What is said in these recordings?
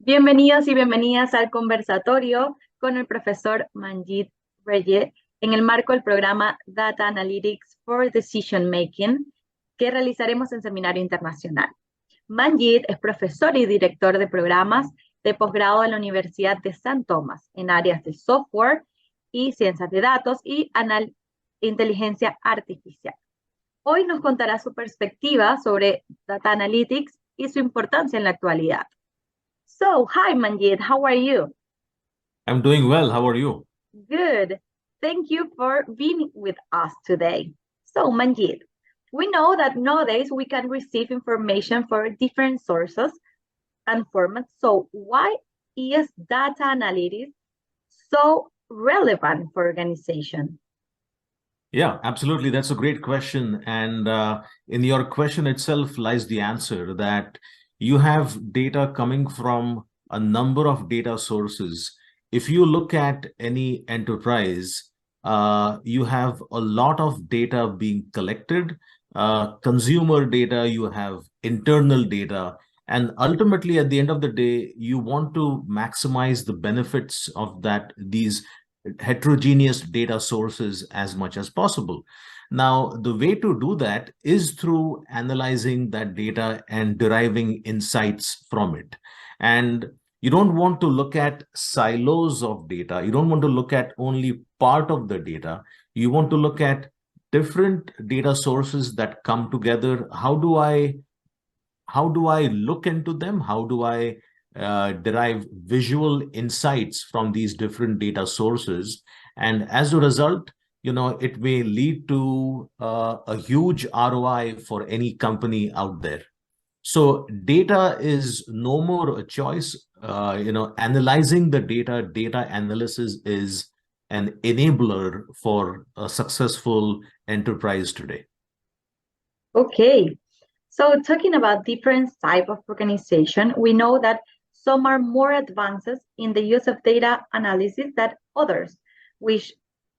Bienvenidos y bienvenidas al conversatorio con el profesor Manjeet Rege en el marco del programa Data Analytics for Decision Making que realizaremos en seminario internacional. Manjeet es profesor y director de programas de posgrado en la Universidad de San Tomás en áreas de software y ciencias de datos y inteligencia artificial. Hoy nos contará su perspectiva sobre Data Analytics y su importancia en la actualidad. So, hi Manjeet, how are you? I'm doing well. How are you? Good. Thank you for being with us today. So, Manjeet, we know that nowadays we can receive information from different sources and formats. So, why is data analytics so relevant for organization? Yeah, absolutely. That's a great question. And in your question itself lies the answer that you have data coming from a number of data sources. If you look at any enterprise, you have a lot of data being collected, consumer data, you have internal data. And ultimately, at the end of the day, you want to maximize the benefits of these heterogeneous data sources as much as possible. Now, the way to do that is through analyzing that data and deriving insights from it. And you don't want to look at silos of data. You don't want to look at only part of the data. You want to look at different data sources that come together. How do I look into them? How do I derive visual insights from these different data sources? And as a result, it may lead to a huge ROI for any company out there. So data is no more a choice. Analyzing the data analysis is an enabler for a successful enterprise today. Okay. So talking about different type of organization, we know that some are more advanced in the use of data analysis than others, which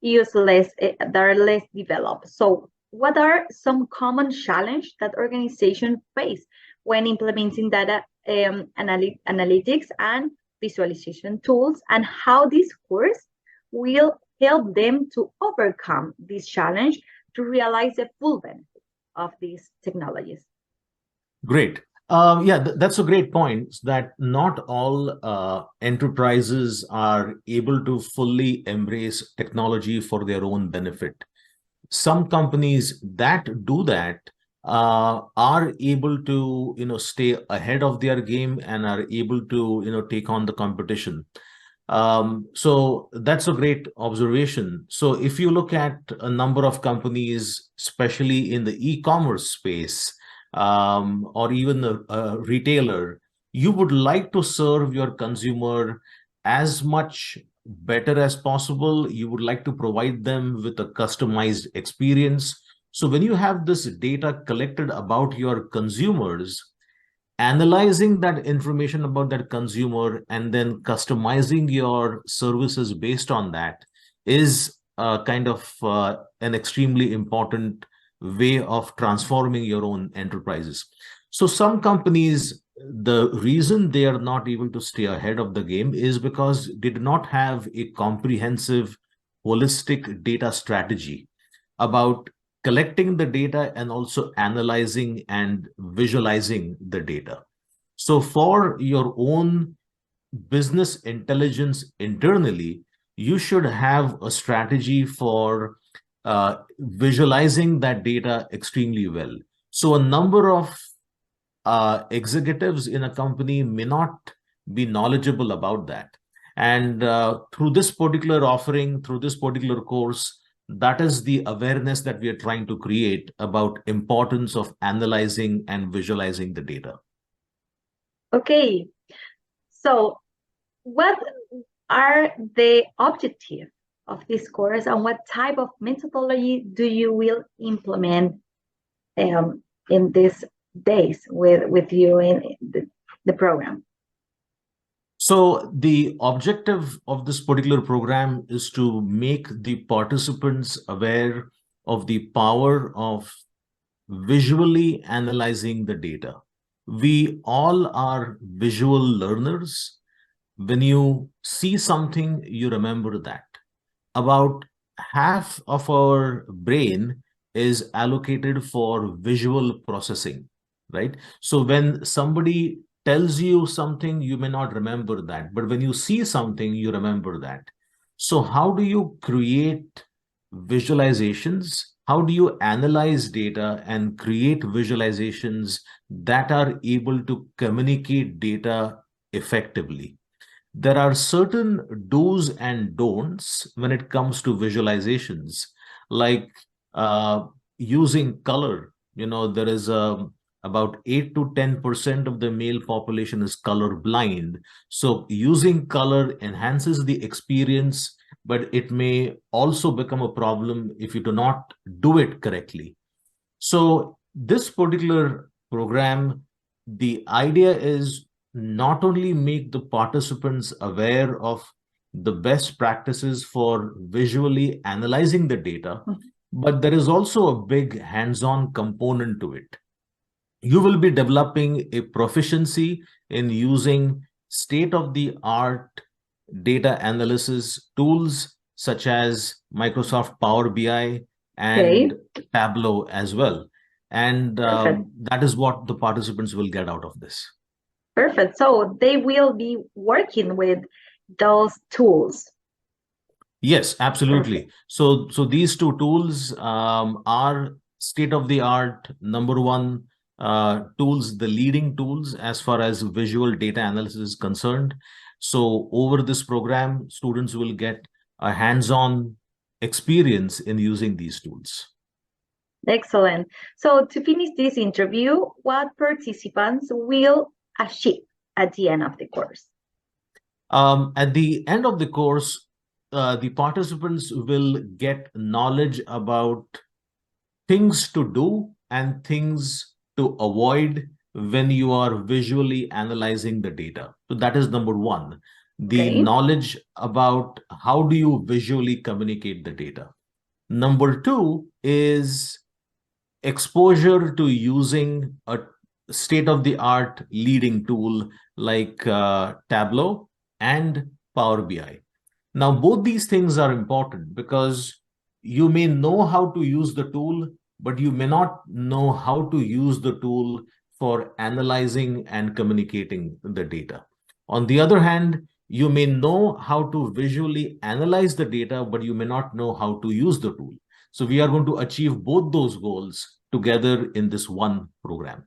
use less, that are less developed. So what are some common challenges that organizations face when implementing data analytics and visualization tools, and how this course will help them to overcome this challenge to realize the full benefit of these technologies? Great. Yeah, that's a great point, that not all enterprises are able to fully embrace technology for their own benefit. Some companies that do that are able to, stay ahead of their game and are able to, take on the competition. So that's a great observation. So if you look at a number of companies, especially in the e-commerce space, or even a retailer, you would like to serve your consumer as much better as possible. You would like to provide them with a customized experience. So when you have this data collected about your consumers, analyzing that information about that consumer and then customizing your services based on that is kind of an extremely important way of transforming your own enterprises. So some companies, the reason they are not able to stay ahead of the game is because they do not have a comprehensive, holistic data strategy about collecting the data and also analyzing and visualizing the data. So for your own business intelligence internally, you should have a strategy for visualizing that data extremely well. So a number of executives in a company may not be knowledgeable about that. And through this particular offering, through this particular course, that is the awareness that we are trying to create about importance of analyzing and visualizing the data. Okay, so what are the objectives of this course, and what type of methodology do you will implement in these days with you in the program? So the objective of this particular program is to make the participants aware of the power of visually analyzing the data. We all are visual learners. When you see something, you remember that. About half of our brain is allocated for visual processing, right? So when somebody tells you something, you may not remember that, but when you see something, you remember that. So how do you create visualizations? How do you analyze data and create visualizations that are able to communicate data effectively? There are certain do's and don'ts when it comes to visualizations, like uh, using color. There is about 8 to 10% of the male population is color blind. So using color enhances the experience, but it may also become a problem if you do not do it correctly. So this particular program, the idea is not only make the participants aware of the best practices for visually analyzing the data, but there is also a big hands-on component to it. You will be developing a proficiency in using state-of-the-art data analysis tools such as Microsoft Power BI and Tableau as well. And that is what the participants will get out of this. Perfect. So they will be working with those tools. Yes, absolutely. So these two tools are state-of-the-art, number one tools, the leading tools as far as visual data analysis is concerned. So over this program, students will get a hands-on experience in using these tools. Excellent. So to finish this interview, what participants will achieve at the end of the course? At the end of the course, the participants will get knowledge about things to do and things to avoid when you are visually analyzing the data. So that is number one, the knowledge about how do you visually communicate the data. Number two is exposure to using a state-of-the-art leading tool like Tableau and Power BI. Now, both these things are important because you may know how to use the tool, but you may not know how to use the tool for analyzing and communicating the data. On the other hand, you may know how to visually analyze the data, but you may not know how to use the tool. So we are going to achieve both those goals together in this one program.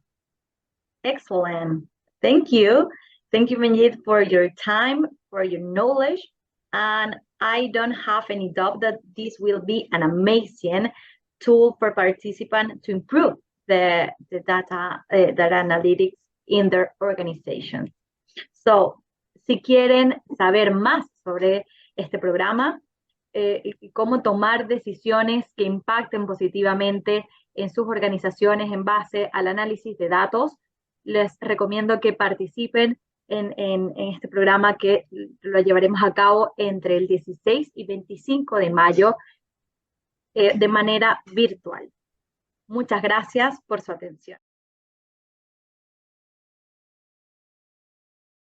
Excellent. Thank you. Thank you, Manjeet, for your time, for your knowledge. And I don't have any doubt that this will be an amazing tool for participants to improve the data analytics in their organization. So, si quieren saber más sobre este programa y cómo tomar decisiones que impacten positivamente en sus organizaciones en base al análisis de datos, les recomiendo que participen en este programa que lo llevaremos a cabo entre el 16 y 25 de mayo de manera virtual. Muchas gracias por su atención.